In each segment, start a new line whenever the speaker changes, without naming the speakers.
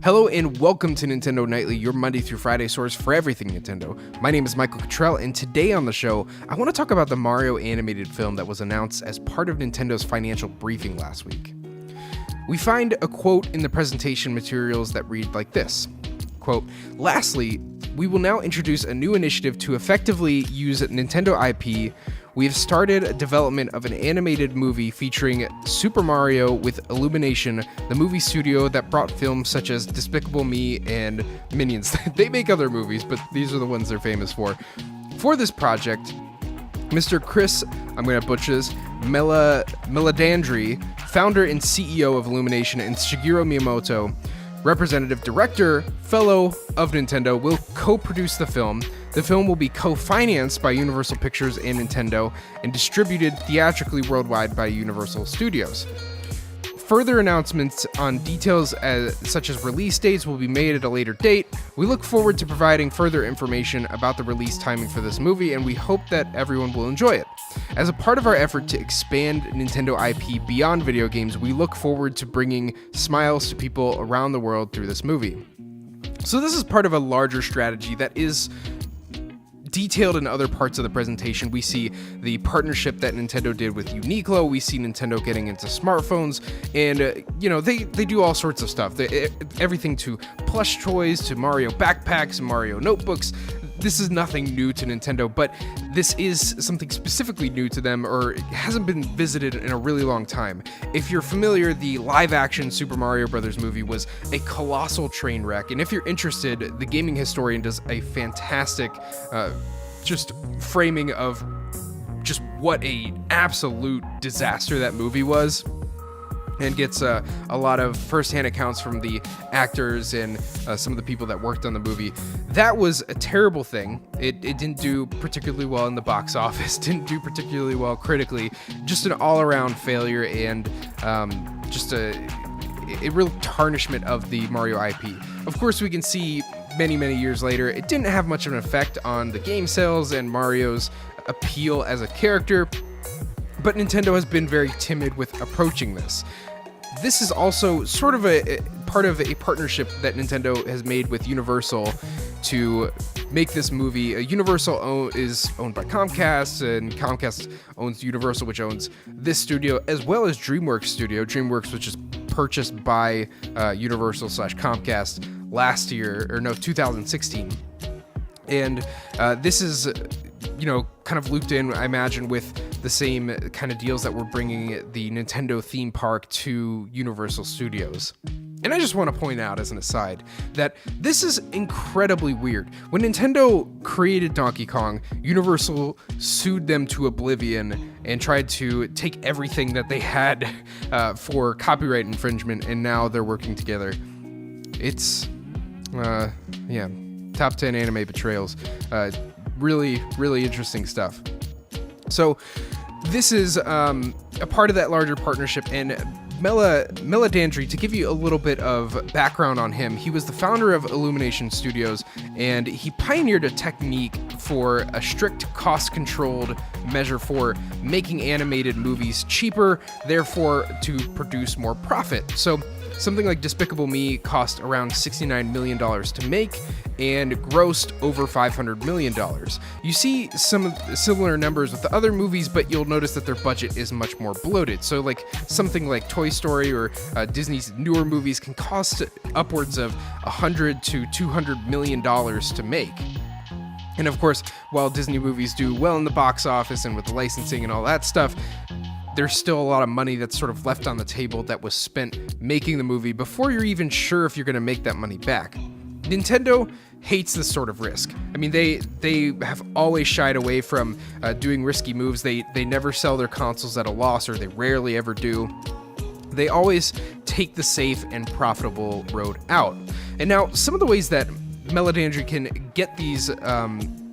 Hello and welcome to Nintendo Nightly, your Monday through Friday source for everything Nintendo. My name is Michael Cottrell, and today on the show, I want to talk about the Mario animated film that was announced as part of Nintendo's financial briefing last week. We find a quote in the presentation materials that read like this, quote, "Lastly, we will now introduce a new initiative to effectively use Nintendo IP. We have started development of an animated movie featuring Super Mario with Illumination, the movie studio that brought films such as Despicable Me and Minions." They make other movies, but these are the ones they're famous for. For this project, Mr. Chris, I'm going to butcher this, Meledandri, founder and CEO of Illumination, and Shigeru Miyamoto, representative director, fellow of Nintendo, will co-produce the film. The film will be co-financed by Universal Pictures and Nintendo and distributed theatrically worldwide by Universal Studios. Further announcements on details such as release dates will be made at a later date. We look forward to providing further information about the release timing for this movie, and we hope that everyone will enjoy it. As a part of our effort to expand Nintendo IP beyond video games, we look forward to bringing smiles to people around the world through this movie. So this is part of a larger strategy that is detailed in other parts of the presentation. We see the partnership that Nintendo did with Uniqlo. We see Nintendo getting into smartphones, and they do all sorts of stuff. Everything to plush toys, to Mario backpacks, and Mario notebooks. This is nothing new to Nintendo, but this is something specifically new to them, or it hasn't been visited in a really long time. If you're familiar, the live-action Super Mario Bros. Movie was a colossal train wreck, and if you're interested, the Gaming Historian does a fantastic just framing of just what a absolute disaster that movie was, and gets a lot of first-hand accounts from the actors and some of the people that worked on the movie. That was a terrible thing. It didn't do particularly well in the box office, didn't do particularly well critically, just an all-around failure, and just a real tarnishment of the Mario IP. Of course, we can see many years later, it didn't have much of an effect on the game sales and Mario's appeal as a character, but Nintendo has been very timid with approaching this. This is also sort of a part of a partnership that Nintendo has made with Universal to make this movie. Universal is owned by Comcast, and Comcast owns Universal, which owns this studio, as well as DreamWorks Studio. DreamWorks, which is purchased by Universal/Comcast last year, 2016. And this is, kind of looped in, I imagine, with the same kind of deals that were bringing the Nintendo theme park to Universal Studios. And I just want to point out as an aside that this is incredibly weird. When Nintendo created Donkey Kong, Universal sued them to oblivion and tried to take everything that they had for copyright infringement, and now they're working together. It's, top 10 anime betrayals. Really interesting stuff. So this is a part of that larger partnership, and Meledandri, to give you a little bit of background on him, he was the founder of Illumination Studios, and he pioneered a technique for a strict cost-controlled measure for making animated movies cheaper, therefore to produce more profit. So something like Despicable Me cost around $69 million to make and grossed over $500 million. You see some similar numbers with the other movies, but you'll notice that their budget is much more bloated. So like something like Toy Story or Disney's newer movies can cost upwards of $100 to $200 million to make. And of course, while Disney movies do well in the box office and with licensing and all that stuff, there's still a lot of money that's sort of left on the table that was spent making the movie before you're even sure if you're going to make that money back. Nintendo hates this sort of risk. I mean, they have always shied away from doing risky moves. They never sell their consoles at a loss, or they rarely ever do. They always take the safe and profitable road out. And now, some of the ways that Meledandri can get these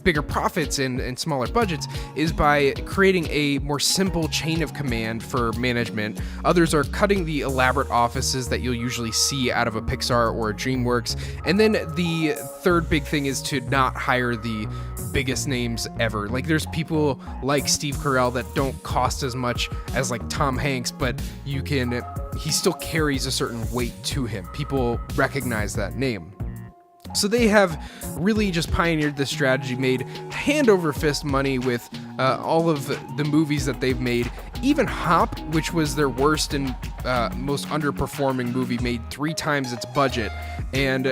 bigger profits and smaller budgets is by creating a more simple chain of command for management. Others are cutting the elaborate offices that you'll usually see out of a Pixar or a DreamWorks. And then the third big thing is to not hire the biggest names ever. Like, there's people like Steve Carell that don't cost as much as like Tom Hanks, but you can he still carries a certain weight to him. People recognize that name. So they have really just pioneered this strategy, made hand over fist money with all of the movies that they've made. Even Hop, which was their worst and most underperforming movie, made 3 times its budget. And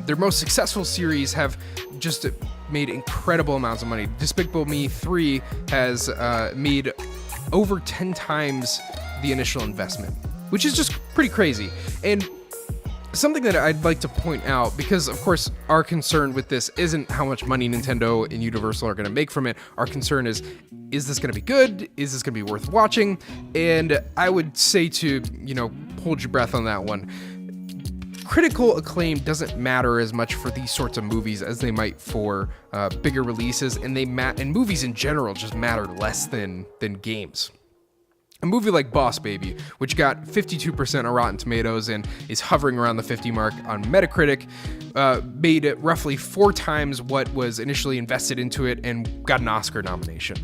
their most successful series have just made incredible amounts of money. Despicable Me 3 has made over 10 times the initial investment, which is just pretty crazy. And something that I'd like to point out, because of course our concern with this isn't how much money Nintendo and Universal are going to make from it. Our concern is this going to be good? Is this going to be worth watching? And I would say to, hold your breath on that one. Critical acclaim doesn't matter as much for these sorts of movies as they might for bigger releases, and and movies in general just matter less than games. A movie like Boss Baby, which got 52% on Rotten Tomatoes and is hovering around the 50 mark on Metacritic, made it roughly 4 times what was initially invested into it and got an Oscar nomination.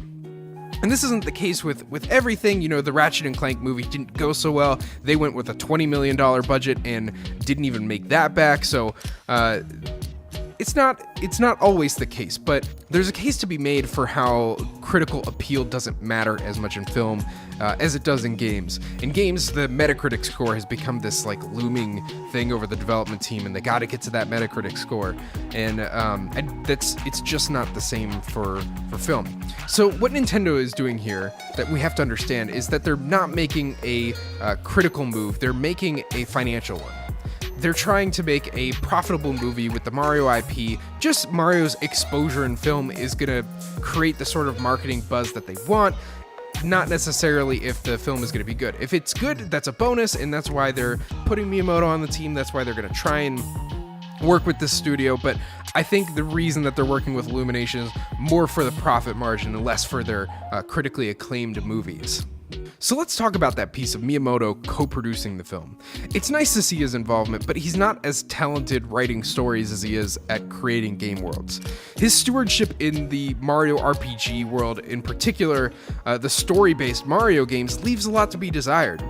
And this isn't the case with everything. The Ratchet & Clank movie didn't go so well. They went with a $20 million budget and didn't even make that back. So it's not always the case, but there's a case to be made for how critical appeal doesn't matter as much in film as it does in games. In games, the Metacritic score has become this looming thing over the development team, and they got to get to that Metacritic score, and it's just not the same for film. So what Nintendo is doing here that we have to understand is that they're not making a critical move; they're making a financial one. They're trying to make a profitable movie with the Mario IP. Just Mario's exposure in film is going to create the sort of marketing buzz that they want, not necessarily if the film is going to be good. If it's good, that's a bonus, and that's why they're putting Miyamoto on the team. That's why they're going to try and work with this studio. But I think the reason that they're working with Illumination is more for the profit margin and less for their critically acclaimed movies. So let's talk about that piece of Miyamoto co-producing the film. It's nice to see his involvement, but he's not as talented writing stories as he is at creating game worlds. His stewardship in the Mario RPG world, in particular, the story-based Mario games, leaves a lot to be desired.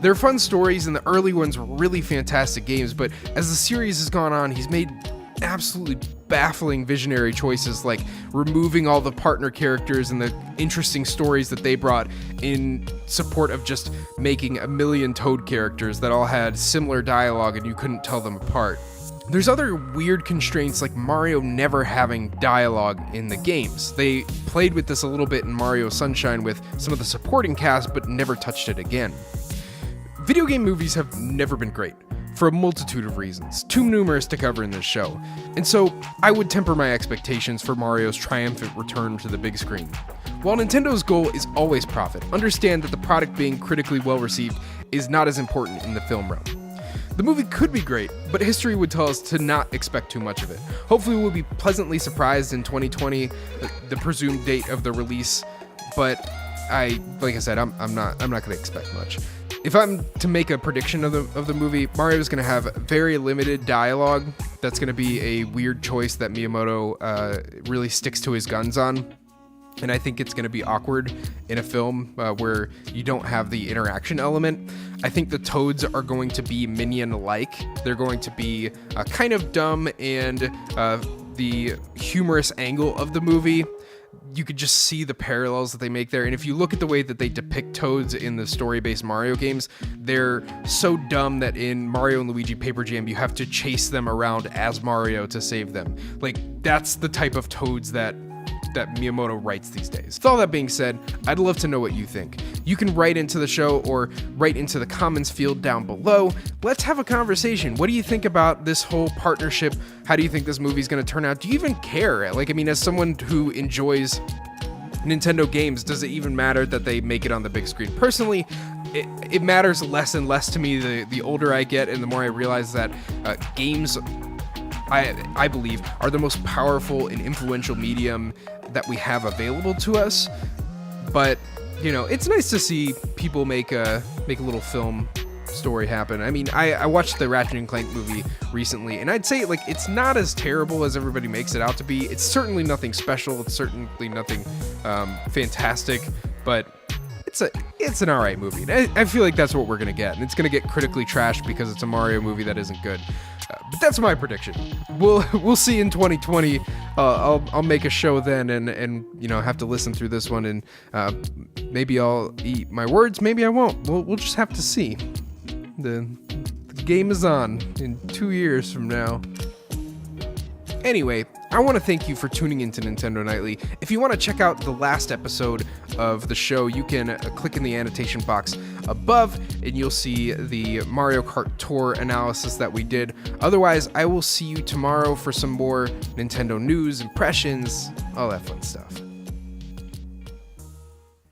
They're fun stories, and the early ones were really fantastic games, but as the series has gone on, he's made absolutely baffling visionary choices, like removing all the partner characters and the interesting stories that they brought in support of just making a million Toad characters that all had similar dialogue and you couldn't tell them apart. There's other weird constraints, like Mario never having dialogue in the games. They played with this a little bit in Mario Sunshine with some of the supporting cast, but never touched it again. Video game movies have never been great, for a multitude of reasons, too numerous to cover in this show, and so I would temper my expectations for Mario's triumphant return to the big screen. While Nintendo's goal is always profit, understand that the product being critically well received is not as important in the film realm. The movie could be great, but history would tell us to not expect too much of it. Hopefully we'll be pleasantly surprised in 2020, the presumed date of the release, but like I said, I'm not going to expect much. If I'm to make a prediction of the movie, Mario's going to have very limited dialogue. That's going to be a weird choice that Miyamoto really sticks to his guns on. And I think it's going to be awkward in a film where you don't have the interaction element. I think the Toads are going to be Minion-like. They're going to be kind of dumb, and the humorous angle of the movie, you could just see the parallels that they make there. And if you look at the way that they depict Toads in the story-based Mario games, they're so dumb that in Mario and Luigi Paper Jam, you have to chase them around as Mario to save them. That's the type of Toads that Miyamoto writes these days. With all that being said, I'd love to know what you think. You can write into the show or write into the comments field down below. Let's have a conversation. What do you think about this whole partnership? How do you think this movie's going to turn out? Do you even care? As someone who enjoys Nintendo games, does it even matter that they make it on the big screen? Personally, it matters less and less to me the older I get and the more I realize that games, I believe, are the most powerful and influential medium that we have available to us. But it's nice to see people make a little film story happen. I watched the Ratchet & Clank movie recently, and I'd say it's not as terrible as everybody makes it out to be. It's certainly nothing special. It's certainly nothing fantastic, but it's an alright movie. I feel like that's what we're gonna get, and it's gonna get critically trashed because it's a Mario movie that isn't good. But that's my prediction. We'll see in 2020. I'll make a show then, and have to listen through this one, and maybe I'll eat my words, maybe I won't. We'll just have to see. The game is on in 2 years from now. Anyway, I want to thank you for tuning into Nintendo Nightly. If you want to check out the last episode of the show, you can click in the annotation box above, and you'll see the Mario Kart Tour analysis that we did. Otherwise, I will see you tomorrow for some more Nintendo news, impressions, all that fun stuff.